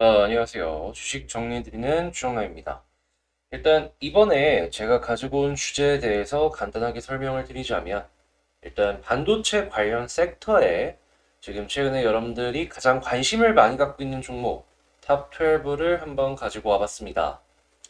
안녕하세요. 주식 정리해드리는 주정라입니다. 일단 이번에 제가 가지고 온 주제에 대해서 간단하게 설명을 드리자면 일단 반도체 관련 섹터에 지금 최근에 여러분들이 가장 관심을 많이 갖고 있는 종목 탑 12를 한번 가지고 와봤습니다.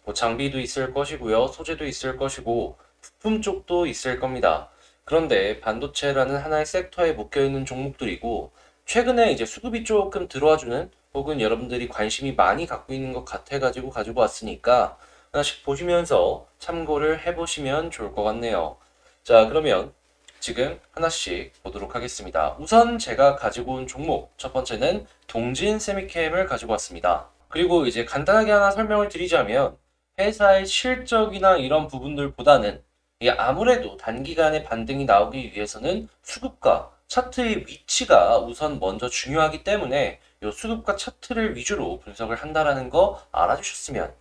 뭐 장비도 있을 것이고요. 소재도 있을 것이고 부품 쪽도 있을 겁니다. 그런데 반도체라는 하나의 섹터에 묶여있는 종목들이고 최근에 이제 수급이 조금 들어와주는 혹은 여러분들이 관심이 많이 갖고 있는 것 같아가지고 가지고 왔으니까 하나씩 보시면서 참고를 해보시면 좋을 것 같네요. 자, 그러면 지금 하나씩 보도록 하겠습니다. 우선 제가 가지고 온 종목 첫 번째는 동진 세미캠을 가지고 왔습니다. 그리고 이제 간단하게 하나 설명을 드리자면 회사의 실적이나 이런 부분들보다는 이게 아무래도 단기간에 반등이 나오기 위해서는 수급과 차트의 위치가 우선 먼저 중요하기 때문에 이 수급과 차트를 위주로 분석을 한다라는 거 알아주셨으면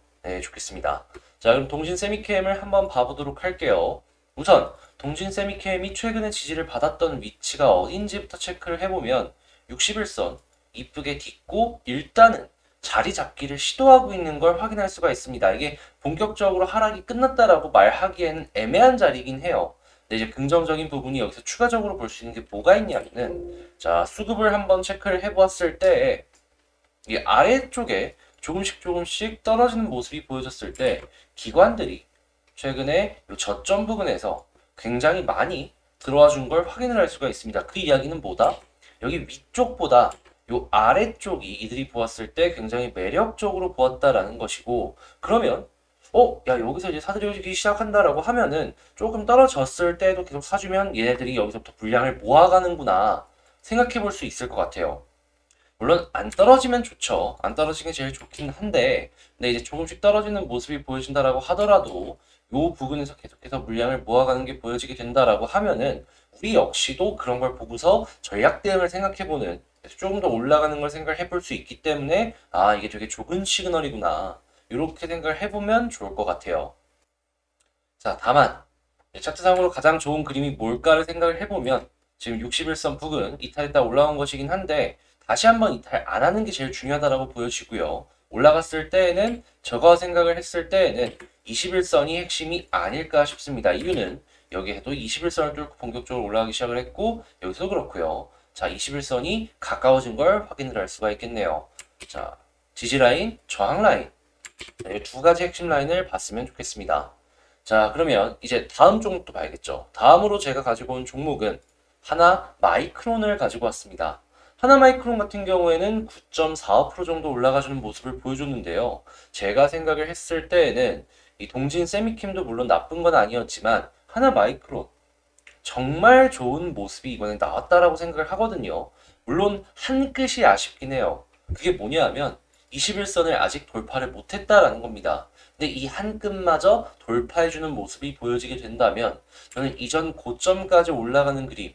좋겠습니다. 자, 그럼 동진 세미캠을 한번 봐보도록 할게요. 우선 동진 세미캠이 최근에 지지를 받았던 위치가 어딘지부터 체크를 해보면 61선 이쁘게 딛고 일단은 자리 잡기를 시도하고 있는 걸 확인할 수가 있습니다. 이게 본격적으로 하락이 끝났다라고 말하기에는 애매한 자리이긴 해요. 근데 이제 긍정적인 부분이 여기서 추가적으로 볼 수 있는 게 뭐가 있냐면은 자, 수급을 한번 체크를 해보았을 때 이 아래쪽에 조금씩 떨어지는 모습이 보여졌을 때 기관들이 최근에 이 저점 부근에서 굉장히 많이 들어와 준 걸 확인을 할 수가 있습니다. 그 이야기는 뭐다? 여기 위쪽보다 이 아래쪽이 이들이 보았을 때 굉장히 매력적으로 보았다라는 것이고 그러면 야 여기서 이제 사들여지기 시작한다라고 하면은 조금 떨어졌을 때도 계속 사주면 얘네들이 여기서부터 물량을 모아가는구나 생각해 볼 수 있을 것 같아요. 물론 안 떨어지면 좋죠. 안 떨어지는 게 제일 좋긴 한데 근데 이제 조금씩 떨어지는 모습이 보여진다라고 하더라도 요 부분에서 계속해서 물량을 모아가는 게 보여지게 된다라고 하면은 우리 역시도 그런 걸 보고서 전략 대응을 생각해보는 조금 더 올라가는 걸 생각해 볼 수 있기 때문에 아 이게 되게 좋은 시그널이구나 이렇게 생각을 해보면 좋을 것 같아요. 자, 다만 차트상으로 가장 좋은 그림이 뭘까를 생각을 해보면 지금 61선 부근 이탈했다 올라온 것이긴 한데 다시 한번 이탈 안 하는 게 제일 중요하다라고 보여지고요. 올라갔을 때에는 저거 생각을 했을 때에는 21선이 핵심이 아닐까 싶습니다. 이유는 여기에도 21선을 뚫고 본격적으로 올라가기 시작을 했고 여기서도 그렇고요. 자, 21선이 가까워진 걸 확인을 할 수가 있겠네요. 자, 지지라인, 저항라인 두 가지 핵심 라인을 봤으면 좋겠습니다. 자, 그러면 이제 다음 종목도 봐야겠죠. 다음으로 제가 가지고 온 종목은 하나 마이크론을 가지고 왔습니다. 하나 마이크론 같은 경우에는 9.45% 정도 올라가주는 모습을 보여줬는데요. 제가 생각을 했을 때에는 이 동진 세미캠도 물론 나쁜 건 아니었지만 하나 마이크론 정말 좋은 모습이 이번에 나왔다라고 생각을 하거든요. 물론 한 끗이 아쉽긴 해요. 그게 뭐냐 하면 21선을 아직 돌파를 못했다라는 겁니다. 근데 이 한 끗마저 돌파해주는 모습이 보여지게 된다면 저는 이전 고점까지 올라가는 그림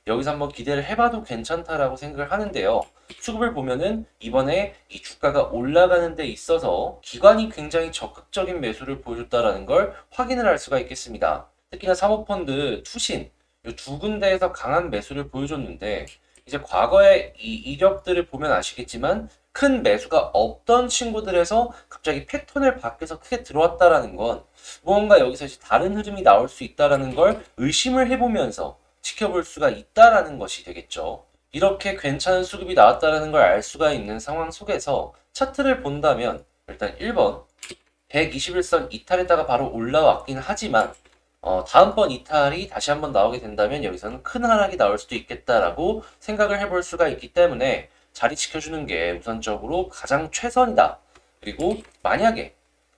여기서 한번 기대를 해봐도 괜찮다라고 생각을 하는데요. 수급을 보면은 이번에 이 주가가 올라가는 데 있어서 기관이 굉장히 적극적인 매수를 보여줬다라는 걸 확인을 할 수가 있겠습니다. 특히나 사모펀드, 투신 이 두 군데에서 강한 매수를 보여줬는데 이제 과거의 이 이력들을 보면 아시겠지만 큰 매수가 없던 친구들에서 갑자기 패턴을 바뀌어서 크게 들어왔다라는 건 무언가 여기서 이제 다른 흐름이 나올 수 있다라는 걸 의심을 해보면서 지켜볼 수가 있다라는 것이 되겠죠. 이렇게 괜찮은 수급이 나왔다라는 걸 알 수가 있는 상황 속에서 차트를 본다면 일단 1번 121선 이탈했다가 바로 올라왔긴 하지만 다음번 이탈이 다시 한번 나오게 된다면 여기서는 큰 하락이 나올 수도 있겠다라고 생각을 해볼 수가 있기 때문에 자리 지켜주는 게 우선적으로 가장 최선이다. 그리고 만약에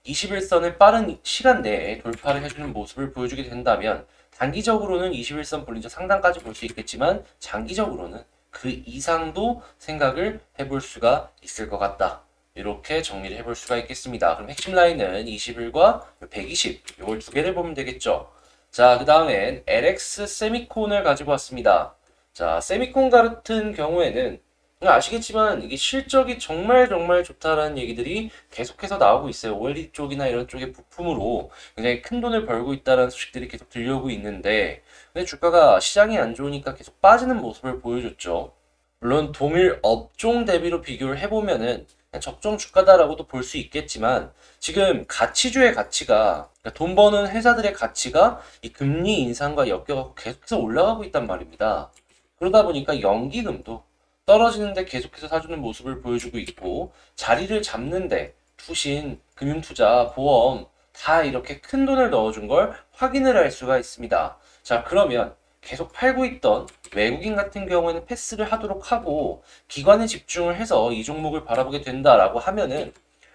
21선을 빠른 시간 내에 돌파를 해주는 모습을 보여주게 된다면 단기적으로는 21선 볼린저 상단까지 볼 수 있겠지만 장기적으로는 그 이상도 생각을 해볼 수가 있을 것 같다. 이렇게 정리를 해볼 수가 있겠습니다. 그럼 핵심 라인은 21과 120 이걸 두 개를 보면 되겠죠. 자, 그 다음엔 LX 세미콘을 가지고 왔습니다. 자, 세미콘 같은 경우에는 아시겠지만 이게 실적이 정말 좋다라는 얘기들이 계속해서 나오고 있어요. OLED 쪽이나 이런 쪽의 부품으로 굉장히 큰 돈을 벌고 있다는 소식들이 계속 들려오고 있는데 근데 주가가 시장이 안 좋으니까 계속 빠지는 모습을 보여줬죠. 물론 동일 업종 대비로 비교를 해보면은 그냥 적정 주가다라고도 볼 수 있겠지만 지금 가치주의 가치가 그러니까 돈 버는 회사들의 가치가 이 금리 인상과 엮여서 계속해서 올라가고 있단 말입니다. 그러다 보니까 연기금도 떨어지는데 계속해서 사주는 모습을 보여주고 있고 자리를 잡는데 투신, 금융투자, 보험 다 이렇게 큰 돈을 넣어준 걸 확인을 할 수가 있습니다. 자, 그러면 계속 팔고 있던 외국인 같은 경우에는 패스를 하도록 하고 기관에 집중을 해서 이 종목을 바라보게 된다라고 하면은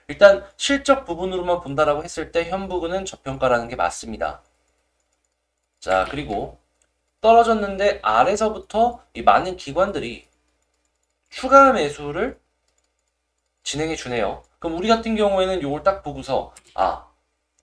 일단 실적 부분으로만 본다라고 했을 때 현부근은 저평가라는 게 맞습니다. 자, 그리고 떨어졌는데 아래서부터 이 많은 기관들이 추가 매수를 진행해 주네요. 그럼 우리 같은 경우에는 이걸 딱 보고서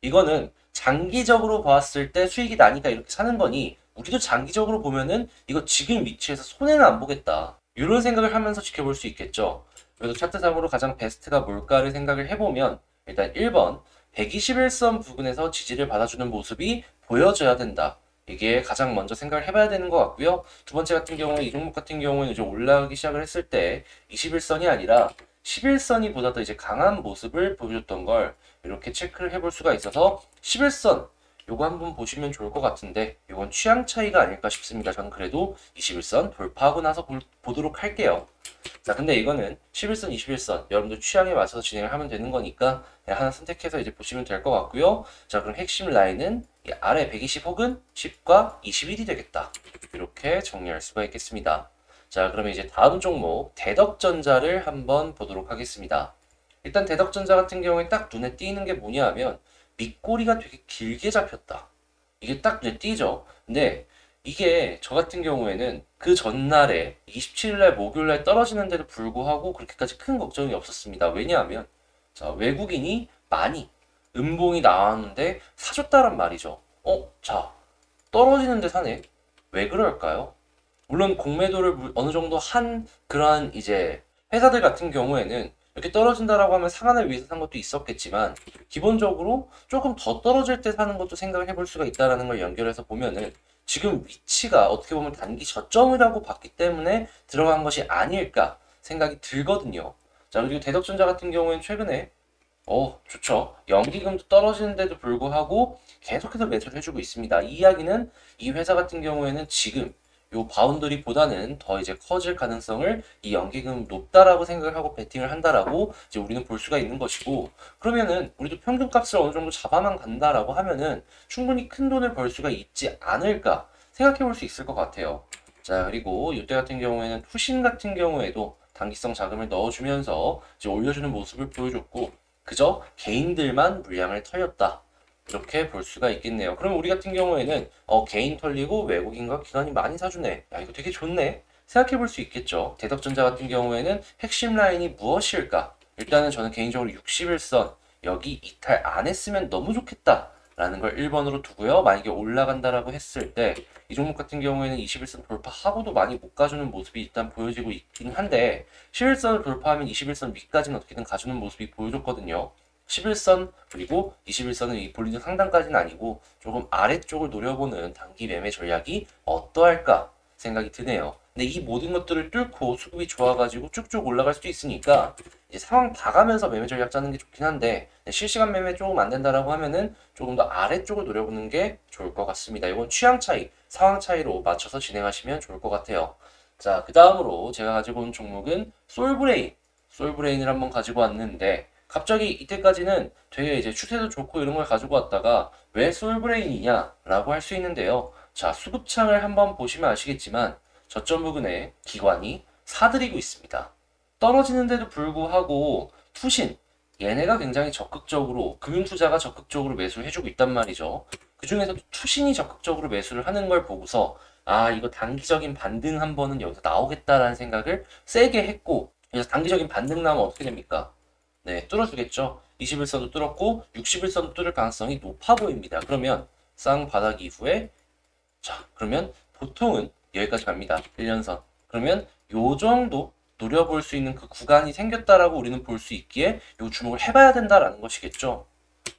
이거는 장기적으로 봤을 때 수익이 나니까 이렇게 사는 거니 우리도 장기적으로 보면은 이거 지금 위치에서 손해는 안 보겠다. 이런 생각을 하면서 지켜볼 수 있겠죠. 그래서 차트상으로 가장 베스트가 뭘까를 생각을 해보면 일단 1번 121선 부근에서 지지를 받아주는 모습이 보여져야 된다. 이게 가장 먼저 생각을 해봐야 되는 것 같고요. 두 번째 같은 경우는 이 종목 같은 경우는 이제 올라가기 시작을 했을 때 21선이 아니라 11선이 보다 더 이제 강한 모습을 보여줬던 걸 이렇게 체크를 해볼 수가 있어서 11선 요거 한번 보시면 좋을 것 같은데 이건 취향 차이가 아닐까 싶습니다. 저는 그래도 21선 돌파하고 나서 보도록 할게요. 자, 근데 이거는 11선, 21선 여러분들 취향에 맞춰서 진행을 하면 되는 거니까 그냥 하나 선택해서 이제 보시면 될 것 같고요. 자, 그럼 핵심 라인은 이 아래 120 혹은 10과 21이 되겠다. 이렇게 정리할 수가 있겠습니다. 자, 그러면 이제 다음 종목 대덕전자를 한번 보도록 하겠습니다. 일단 대덕전자 같은 경우에 딱 눈에 띄는 게 뭐냐 하면 밑꼬리가 되게 길게 잡혔다. 이게 딱 눈에 띄죠. 근데 이게 저 같은 경우에는 그 전날에 27일날 목요일날 떨어지는데도 불구하고 그렇게까지 큰 걱정이 없었습니다. 왜냐하면 자, 외국인이 많이 음봉이 나왔는데 사줬다란 말이죠. 자, 떨어지는데 사네. 왜 그럴까요? 물론 공매도를 어느 정도 한 그러한 이제 회사들 같은 경우에는 이렇게 떨어진다라고 하면 상한을 위해서 산 것도 있었겠지만 기본적으로 조금 더 떨어질 때 사는 것도 생각을 해볼 수가 있다라는 걸 연결해서 보면은 지금 위치가 어떻게 보면 단기 저점이라고 봤기 때문에 들어간 것이 아닐까 생각이 들거든요. 자, 그리고 대덕전자 같은 경우에는 최근에 좋죠. 연기금도 떨어지는데도 불구하고 계속해서 매수를 해주고 있습니다. 이 이야기는 이 회사 같은 경우에는 지금 요 바운더리보다는 더 이제 커질 가능성을 이 연기금 높다라고 생각을 하고 베팅을 한다라고 이제 우리는 볼 수가 있는 것이고 그러면은 우리도 평균값을 어느 정도 잡아만 간다라고 하면은 충분히 큰 돈을 벌 수가 있지 않을까 생각해 볼 수 있을 것 같아요. 자, 그리고 이때 같은 경우에는 투신 같은 경우에도 단기성 자금을 넣어주면서 이제 올려주는 모습을 보여줬고 그저 개인들만 물량을 털렸다. 이렇게 볼 수가 있겠네요. 그럼 우리 같은 경우에는 개인 털리고 외국인과 기관이 많이 사주네. 야, 이거 되게 좋네. 생각해 볼 수 있겠죠. 대덕전자 같은 경우에는 핵심 라인이 무엇일까? 일단은 저는 개인적으로 61선 여기 이탈 안 했으면 너무 좋겠다. 라는 걸 1번으로 두고요. 만약에 올라간다라고 했을 때 이 종목 같은 경우에는 21선 돌파하고도 많이 못 가주는 모습이 일단 보여지고 있긴 한데 11선을 돌파하면 21선 위까지는 어떻게든 가주는 모습이 보여줬거든요. 11선 그리고 21선은 이 볼리는 상단까지는 아니고 조금 아래쪽을 노려보는 단기 매매 전략이 어떠할까 생각이 드네요. 근데 이 모든 것들을 뚫고 수급이 좋아가지고 쭉쭉 올라갈 수도 있으니까 이제 상황 봐가면서 매매 전략 짜는 게 좋긴 한데 실시간 매매 조금 안 된다라고 하면은 조금 더 아래쪽을 노려보는 게 좋을 것 같습니다. 이건 취향 차이, 상황 차이로 맞춰서 진행하시면 좋을 것 같아요. 자, 그 다음으로 제가 가지고 온 종목은 솔브레인. 솔브레인을 한번 가지고 왔는데 갑자기 이때까지는 되게 이제 추세도 좋고 이런 걸 가지고 왔다가 왜 솔브레인이냐 라고 할 수 있는데요. 자, 수급창을 한번 보시면 아시겠지만 저점 부근에 기관이 사들이고 있습니다. 떨어지는데도 불구하고 투신, 얘네가 굉장히 적극적으로 금융투자가 적극적으로 매수를 해주고 있단 말이죠. 그 중에서도 투신이 적극적으로 매수를 하는 걸 보고서 이거 단기적인 반등 한 번은 여기서 나오겠다라는 생각을 세게 했고 그래서 단기적인 반등 나오면 어떻게 됩니까? 네, 뚫어주겠죠. 21선도 뚫었고 61선도 뚫을 가능성이 높아 보입니다. 그러면 쌍바닥 이후에 그러면 보통은 여기까지 갑니다. 1년선. 그러면 요 정도 노려볼 수 있는 그 구간이 생겼다라고 우리는 볼 수 있기에 요 주목을 해봐야 된다라는 것이겠죠.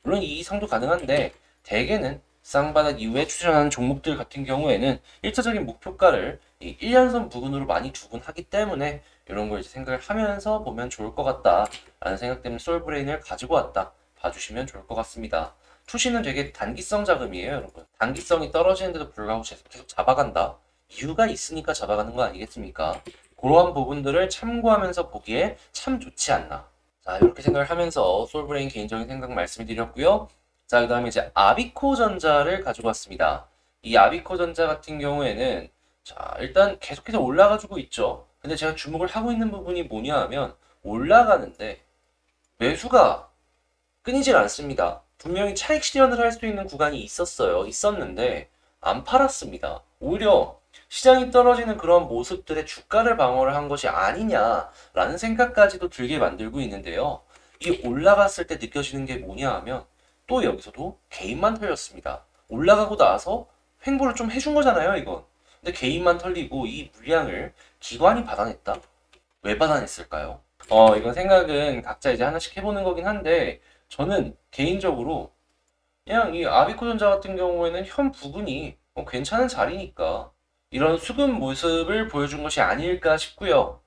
물론 이 이상도 가능한데 대개는 쌍바닥 이후에 추천하는 종목들 같은 경우에는 1차적인 목표가를 이 1년선 부근으로 많이 두곤 하기 때문에 이런 걸 이제 생각을 하면서 보면 좋을 것 같다 라는 생각 때문에 솔브레인을 가지고 왔다 봐주시면 좋을 것 같습니다. 투시는 되게 단기성 자금이에요, 여러분. 단기성이 떨어지는데도 불구하고 계속 잡아간다. 이유가 있으니까 잡아가는 거 아니겠습니까? 그러한 부분들을 참고하면서 보기에 참 좋지 않나. 자, 이렇게 생각을 하면서 솔브레인 개인적인 생각 말씀드렸고요. 자, 그 다음에 이제 아비코 전자를 가지고 왔습니다. 이 아비코 전자 같은 경우에는 자, 일단 계속해서 올라가지고 있죠. 근데 제가 주목을 하고 있는 부분이 뭐냐 하면 올라가는데 매수가 끊이질 않습니다. 분명히 차익 실현을 할 수 있는 구간이 있었는데 안 팔았습니다. 오히려 시장이 떨어지는 그런 모습들의 주가를 방어를 한 것이 아니냐라는 생각까지도 들게 만들고 있는데요. 이 올라갔을 때 느껴지는 게 뭐냐 하면 또 여기서도 개인만 털렸습니다. 올라가고 나서 횡보를 좀 해준 거잖아요, 이건. 근데 개인만 털리고 이 물량을 기관이 받아냈다? 왜 받아냈을까요? 이건 생각은 각자 이제 하나씩 해보는 거긴 한데, 저는 개인적으로 그냥 이 아비코전자 같은 경우에는 현 부분이 괜찮은 자리니까 이런 수급 모습을 보여준 것이 아닐까 싶고요.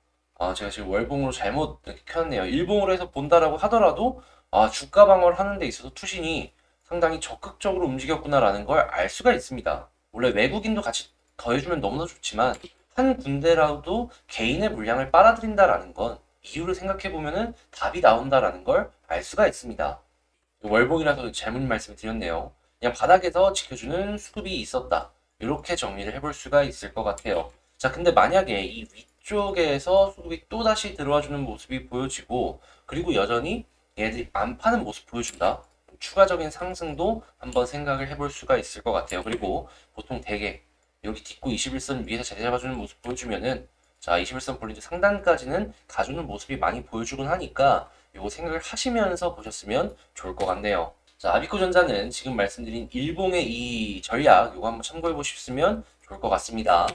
제가 지금 월봉으로 잘못 이렇게 켰네요. 일봉으로 해서 본다라고 하더라도 주가 방어를 하는 데 있어서 투신이 상당히 적극적으로 움직였구나라는 걸 알 수가 있습니다. 원래 외국인도 같이 더해주면 너무나 좋지만 한 군데라도 개인의 물량을 빨아들인다라는 건 이유를 생각해 보면은 답이 나온다라는 걸 알 수가 있습니다. 월봉이라서 잘못 말씀을 드렸네요. 그냥 바닥에서 지켜주는 수급이 있었다. 이렇게 정리를 해볼 수가 있을 것 같아요. 자, 근데 만약에 이 위쪽에서 수급이 또다시 들어와주는 모습이 보여지고 그리고 여전히 얘들이 안 파는 모습 보여준다. 추가적인 상승도 한번 생각을 해볼 수가 있을 것 같아요. 그리고 보통 대개 여기 딛고 21선 위에서 자리 잡아주는 모습 보여주면은 자, 21선 볼린저 상단까지는 가주는 모습이 많이 보여주곤 하니까 요거 생각을 하시면서 보셨으면 좋을 것 같네요. 자, 아비코전자는 지금 말씀드린 일봉의 이 전략 요거 한번 참고해 보셨으면 좋을 것 같습니다.